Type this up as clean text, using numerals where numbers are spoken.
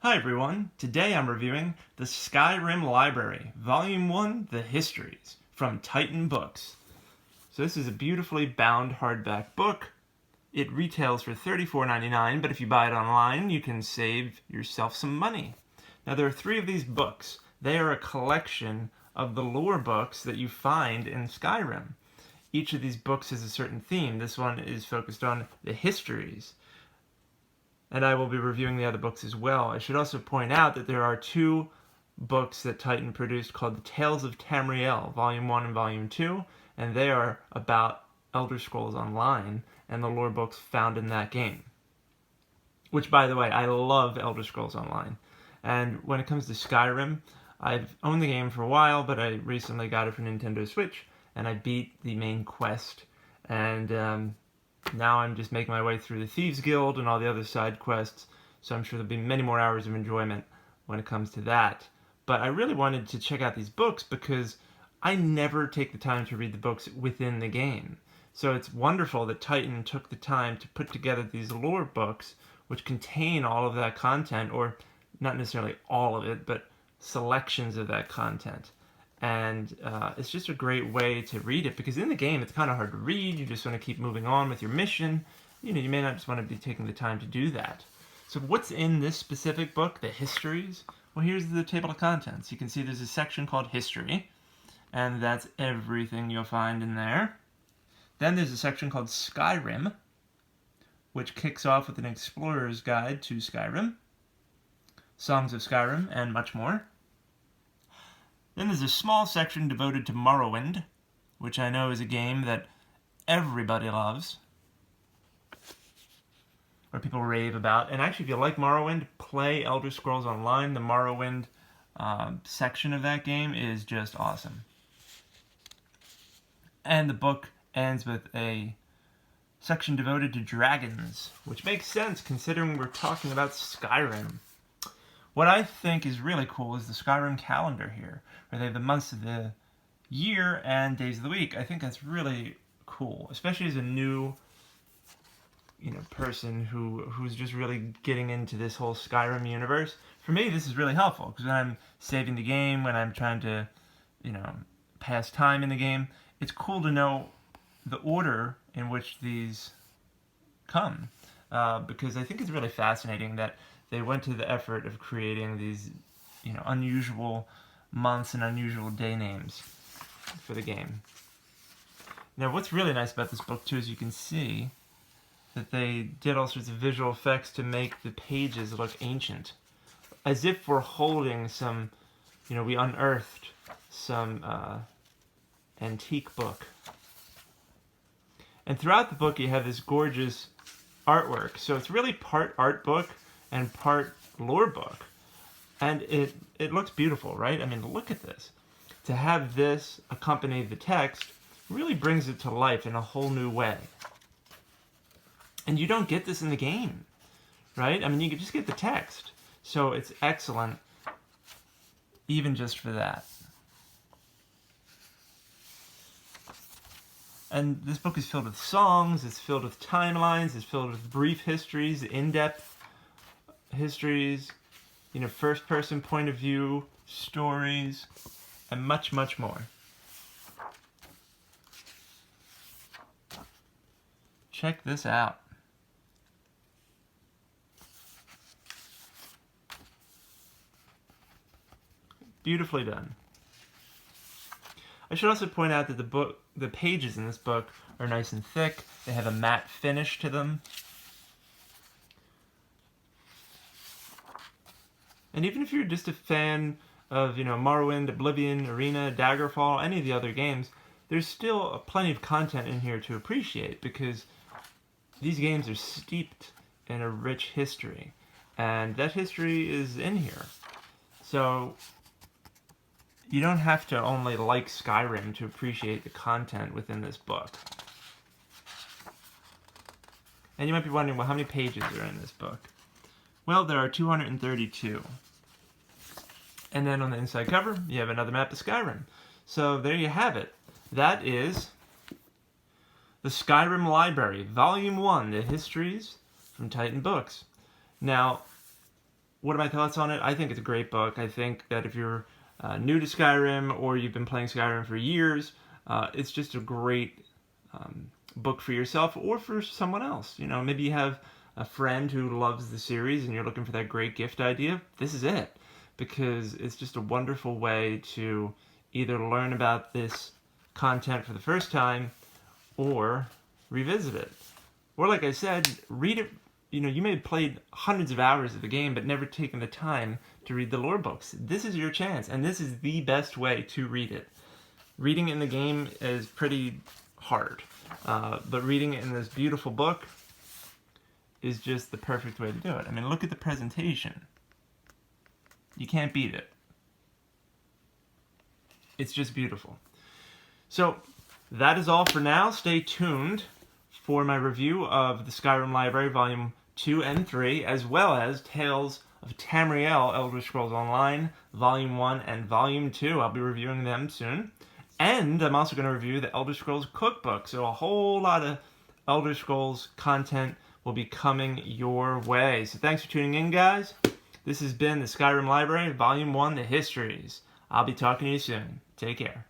Hi everyone, today I'm reviewing the Skyrim Library, Volume 1, The Histories, from Titan Books. So this is a beautifully bound hardback book. It retails for $34.99, but if you buy it online, you can save yourself some money. Now there are 3 of these books. They are a collection of the lore books that you find in Skyrim. Each of these books has a certain theme. This one is focused on the Histories. And I will be reviewing the other books as well. I should also point out that there are 2 books that Titan produced called the Tales of Tamriel, Volume 1 and Volume 2, and they are about Elder Scrolls Online and the lore books found in that game. Which, by the way, I love Elder Scrolls Online. And when it comes to Skyrim, I've owned the game for a while, but I recently got it for Nintendo Switch, and I beat the main quest, and now I'm just making my way through the Thieves Guild and all the other side quests, so I'm sure there'll be many more hours of enjoyment when it comes to that. But I really wanted to check out these books because I never take the time to read the books within the game. So it's wonderful that Titan took the time to put together these lore books which contain all of that content, or not necessarily all of it, but selections of that content. And it's just a great way to read it, because in the game it's kind of hard to read. You just want to keep moving on with your mission. You may not just want to be taking the time to do that. So what's in this specific book, the Histories? Well, here's the table of contents. You can see there's a section called History, and that's everything you'll find in there. Then there's a section called Skyrim, which kicks off with an explorer's guide to Skyrim, Songs of Skyrim, and much more. Then there's a small section devoted to Morrowind, which I know is a game that everybody loves, or people rave about. And actually, if you like Morrowind, play Elder Scrolls Online. The Morrowind section of that game is just awesome. And the book ends with a section devoted to dragons, which makes sense considering we're talking about Skyrim. What I think is really cool is the Skyrim Calendar here, where they have the months of the year and days of the week. I think that's really cool, especially as a new, person who's just really getting into this whole Skyrim universe. For me, this is really helpful, because when I'm saving the game, when I'm trying to, pass time in the game, it's cool to know the order in which these come, because I think it's really fascinating that they went to the effort of creating these, unusual months and unusual day names for the game. Now, what's really nice about this book, too, is you can see that they did all sorts of visual effects to make the pages look ancient. As if we're holding some, we unearthed some antique book. And throughout the book, you have this gorgeous artwork. So it's really part art book and part lore book. And it looks beautiful, right? I mean, look at this. To have this accompany the text really brings it to life in a whole new way. And you don't get this in the game, right? I mean, you can just get the text. So it's excellent, even just for that. And this book is filled with songs, it's filled with timelines, it's filled with brief histories, in-depth histories, first-person point of view stories, and much, much more. Check this out. Beautifully done. I should also point out that the pages in this book are nice and thick. They have a matte finish to them. And even if you're just a fan of, Morrowind, Oblivion, Arena, Daggerfall, any of the other games, there's still plenty of content in here to appreciate, because these games are steeped in a rich history, and that history is in here. So you don't have to only like Skyrim to appreciate the content within this book. And you might be wondering, well, how many pages are in this book? Well, there are 232. And then on the inside cover, you have another map of Skyrim. So there you have it. That is the Skyrim Library, Volume 1, The Histories from Titan Books. Now, what are my thoughts on it? I think it's a great book. I think that if you're new to Skyrim or you've been playing Skyrim for years, it's just a great book for yourself or for someone else. You know, maybe you have a friend who loves the series and you're looking for that great gift idea. This is it, because it's just a wonderful way to either learn about this content for the first time or revisit it. Or like I said, read it. You know, you may have played hundreds of hours of the game but never taken the time to read the lore books. This is your chance, and this is the best way to read it. Reading it in the game is pretty hard, but reading it in this beautiful book is just the perfect way to do it. I mean, look at the presentation. You can't beat it. It's just beautiful. So, that is all for now. Stay tuned for my review of the Skyrim Library, Volume 2 and 3, as well as Tales of Tamriel, Elder Scrolls Online, Volume 1 and Volume 2. I'll be reviewing them soon. And I'm also going to review the Elder Scrolls Cookbook, so a whole lot of Elder Scrolls content will be coming your way. So thanks for tuning in, guys. This has been the Skyrim Library, Volume 1, The Histories. I'll be talking to you soon. Take care.